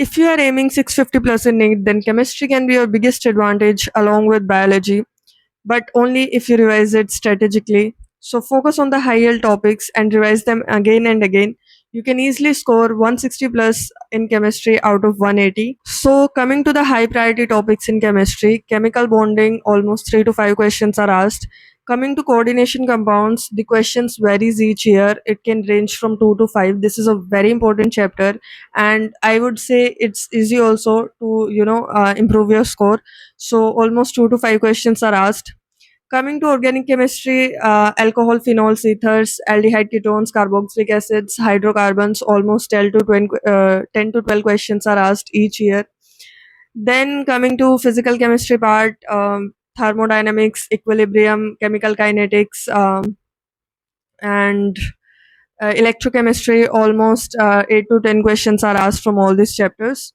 If you are aiming 650 plus in NEET, then chemistry can be your biggest advantage along with biology, but only if you revise it strategically. So focus on the high yield topics and revise them again and again. You can easily score 160 plus in chemistry out of 180. So coming to the high priority topics in chemistry, chemical bonding, almost 3 to 5 questions are asked. Coming to coordination compounds, the questions varies each year. It can range from 2 to 5. This is a very important chapter, and I would say it's easy also to improve your score. So almost 2 to 5 questions are asked. Coming to organic chemistry, alcohol, phenols, ethers, aldehyde, ketones, carboxylic acids, hydrocarbons, almost 10 to 12 questions are asked each year. Then coming to physical chemistry part, thermodynamics, equilibrium, chemical kinetics, and electrochemistry, almost 8 to 10 questions are asked from all these chapters.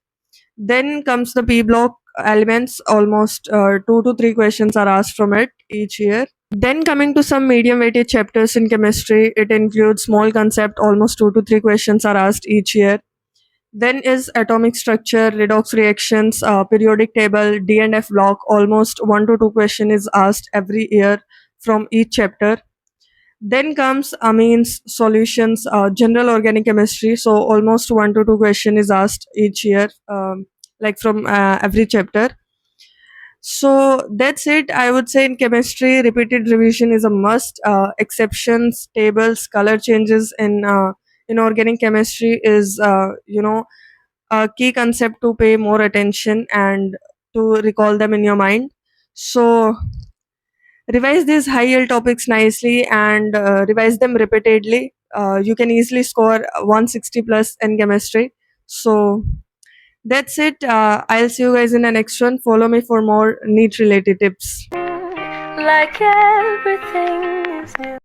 Then comes the P block elements, almost 2 to 3 questions are asked from it each year. Then coming to some medium weighted chapters in chemistry, it includes small concept, almost 2 to 3 questions are asked each year. Then is atomic structure, redox reactions, periodic table, D and F block, almost 1 to 2 question is asked every year from each chapter. Then comes amines, solutions, general organic chemistry. So almost 1 to 2 question is asked each year, like from every chapter. So that's it. I would say in chemistry, repeated revision is a must. Exceptions, tables, color changes in organic chemistry is a key concept to pay more attention and to recall them in your mind. So revise these high yield topics nicely and revise them repeatedly. You can easily score 160 plus in chemistry. So that's it. I'll see you guys in the next one. Follow me for more NEET related tips. Like everything is new.